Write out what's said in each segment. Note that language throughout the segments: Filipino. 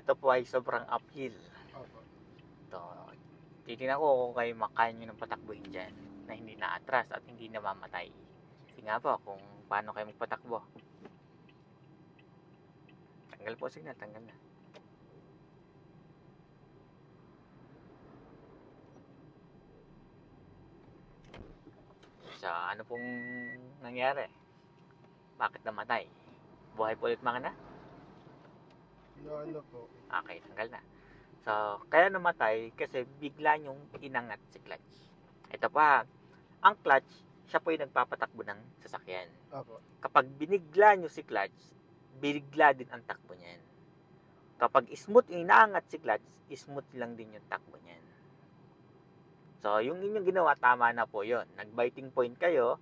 ito po ay sobrang uphill. Opo. Ito, titignan ko kung kayo makaya nyo ng patakbuhin dyan na hindi na-atras at hindi namamatay. Sige nga po kung paano kayo magpatakbo. Tanggal po signal, tanggal na. So, ano pong nangyari? Bakit namatay? Buhay po ulit mga na? Ano po? Okay, tanggal na. So, kaya namatay kasi bigla nyong inangat si clutch. Ito pa, ang clutch, siya po yung nagpapatakbo ng sasakyan. Opo. Kapag binigla nyo si clutch, bigla din ang takbo niyan. Kapag smooth yung inaangat si clutch, smooth lang din yung takbo niyan. So, yung inyong ginawa, tama na po yon. Nag-biting point kayo,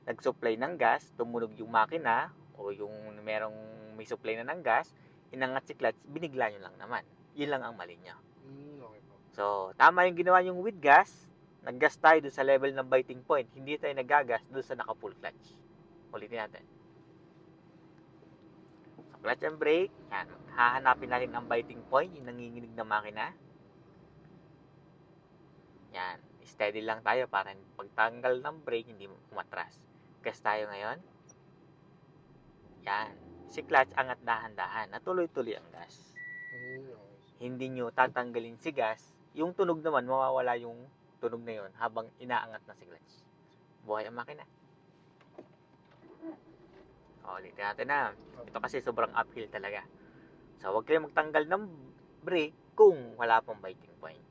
nag-supply ng gas, tumunog yung makina, o yung may supply na ng gas, inangat si clutch, binigla nyo lang naman. Yun lang ang mali nyo. Okay po. So, tama yung ginawa yung with gas, nag-gas tayo dun sa level ng biting point. Hindi tayo nag-gas dun sa naka-full clutch. Ulitin natin. So, clutch and brake, yan. Hahanapin natin ang biting point, yung nanginginig na makina. Yan. Steady lang tayo para pagtanggal ng brake, hindi umatras. Gas tayo ngayon. Yan. Si clutch, angat dahan-dahan. Natuloy-tuloy ang gas. Okay. Hindi nyo tatanggalin si gas. Yung tunog naman, mawawala yung tunog na yun habang inaangat na si clutch. Buhay ang makina. Ulitin natin na. Ito kasi sobrang uphill talaga. So, huwag kayong magtanggal ng brake kung wala pang biting point.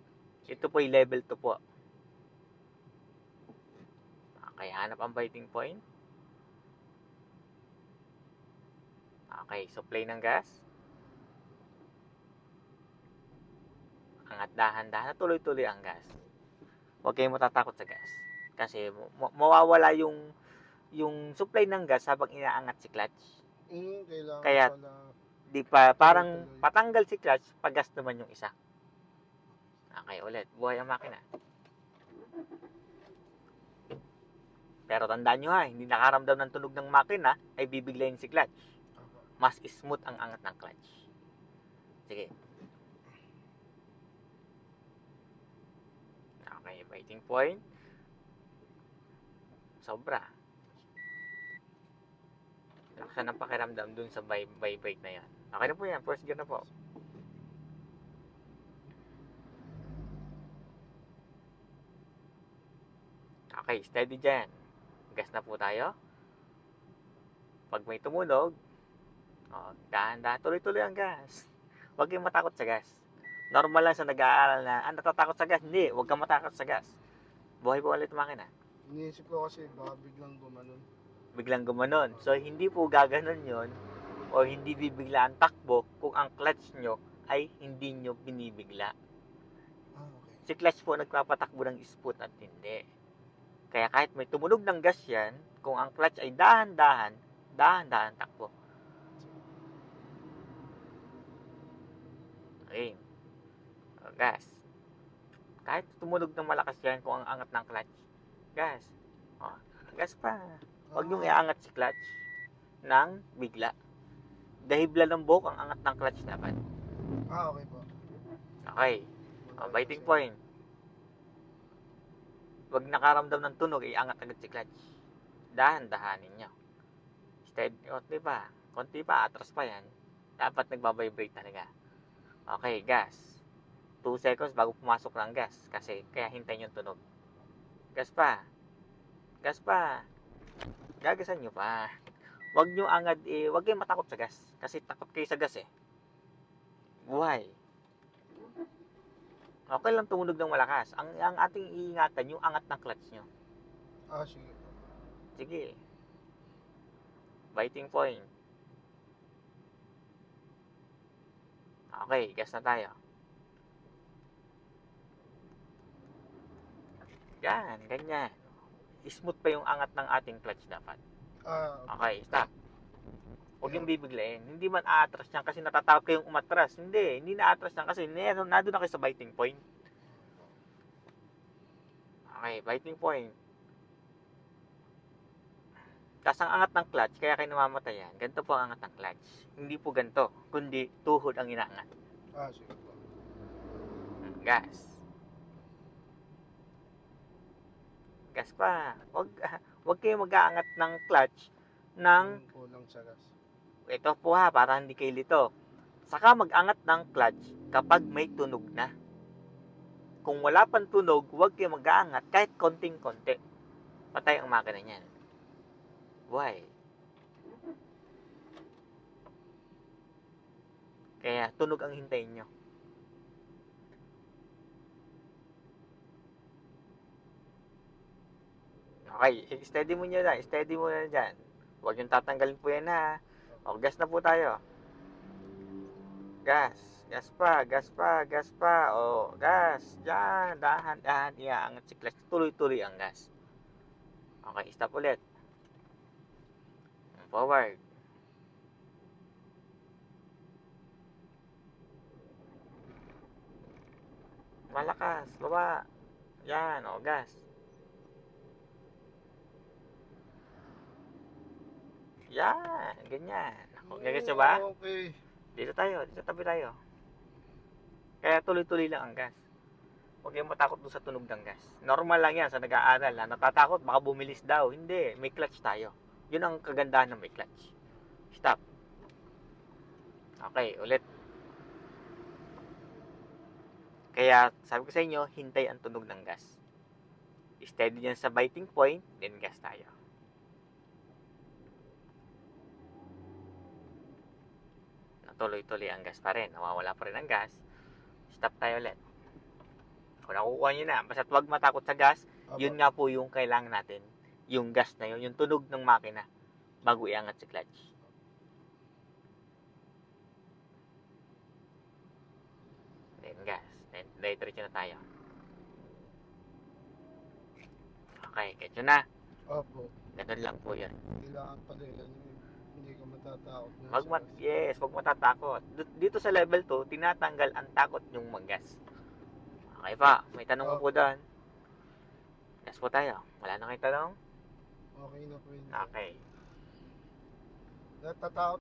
Ito po yung level 2 po. Okay, hanap ang biting point. Okay, supply ng gas. Angat dahan-dahan. Tuloy-tuloy ang gas. Huwag kayong matatakot sa gas. Kasi mawawala yung supply ng gas habang inaangat si clutch. Kailangan Kaya, pala. di pa, parang Tuloy-tuloy. patanggal si clutch, pagas naman yung isa. Okay, ulit. Buhay ang makina. Pero tandaan nyo ha, hindi nakaramdam ng tunog ng makina, ay bibiglayin si clutch. Opo. Mas smooth ang angat ng clutch. Sige. Okay, biting point. Sobra. Laksan ang pakiramdam dun sa brake na yan. Okay na po yan, first gear na po. Okay, steady dyan. Gas na po tayo. Pag may tumunog, dahan-dahan, tuloy-tuloy ang gas. Huwag kayong matakot sa gas. Normal lang sa nag-aaral na, natatakot sa gas. Hindi, huwag kang matakot sa gas. Buhay po ulit makina. Iniisip ko kasi baka biglang gumanon. Biglang gumanon. So, hindi po gaganon yon o hindi bibigla ang takbo kung ang clutch nyo ay hindi nyo binibigla. Okay. Si clutch po nagpapatakbo ng smooth at hindi. Kaya kahit may tumunog ng gas yan, kung ang clutch ay dahan-dahan, dahan-dahan takbo. Okay. Gas. Kahit tumunog ng malakas yan kung ang angat ng clutch. Gas. Gas pa. Huwag nyo iaangat si clutch ng bigla. Dahibla ng buhok ang angat ng clutch dapat. Okay po. Okay. Biting point. Huwag nakaramdam ng tunog, iangat agad si clutch. Dahan-dahanin nyo. Steady, konti pa, atras pa yan. Dapat nagbabibrate talaga. Okay, gas. 2 seconds bago pumasok ng gas. Kasi, kaya hintayin yung tunog. Gas pa. Gas pa. Gagasan nyo pa. Huwag nyo angad, huwag kayong matakot sa gas. Kasi takot kayo sa gas Buhay. Okay lang tumunog ng malakas. Ang ating iingatan, yung angat ng clutch nyo. Sige po. Sige. Biting point. Okay, gas na tayo. Yan, ganyan. Smooth pa yung angat ng ating clutch dapat. Okay, stop. Huwag yung bibiglayin. Hindi man aatras yan kasi natatakot kayong umatras. Hindi na-atras yan kasi nandun na kayo sa biting point. Okay, biting point. Tapos ang angat ng clutch, kaya kayo namamatayan. Ganito po ang angat ng clutch. Hindi po ganito, kundi tuhod ang inaangat. Sige po. Gas. Gas pa. Wag kayo mag-aangat ng clutch ng Yung kulang sa gas. ito po ha, para hindi kayo lito. Saka mag-angat ng clutch kapag may tunog na. Kung wala pang tunog, huwag kayo mag-aangat kahit konting-konti. Patay ang makina niyan. Why? Kaya tunog ang hintayin nyo. Okay, steady mo nyo na. Steady mo na dyan. Huwag yung tatanggalin po yan ha. O, gas na po tayo. Gas. Gas pa, gas pa, gas pa. O, gas. Diyan, dahan, dahan. Iaangat si clutch. Tuloy-tuloy ang gas. Okay, stop ulit. Forward. Malakas. Baba. Yan, o, gas. Yan, ganyan. Okay, guys, ba? Okay. Dito tayo, dito tabi tayo. Kaya tuloy-tuloy lang ang gas. Huwag kayong matakot doon sa tunog ng gas. Normal lang yan sa nag-aaral na natatakot, baka bumilis daw. Hindi, may clutch tayo. Yun ang kagandahan ng may clutch. Stop. Okay, ulit. Kaya sabi ko sa inyo, hintay ang tunog ng gas. Steady dyan sa biting point, then gas tayo. Natuloy-tuloy ang gas pa rin. Nawawala pa rin ang gas. Stop tayo ulit. Kung nakukuha nyo na, basta huwag matakot sa gas, yun nga po yung kailangan natin. Yung gas na yun, yung tunog ng makina bago iangat si clutch. Then gas. Then diretso na tayo. Okay, ketso na. Opo. Ganun lang po yun. Kailangan pala yan. Hindi ka matatakot. Wag matatakot. Dito sa level 2, tinatanggal ang takot yung maggas. Okay pa, may tanong ko po doon. Gas po tayo. Wala na kayong tanong? Okay na po yun. Okay. Natatakot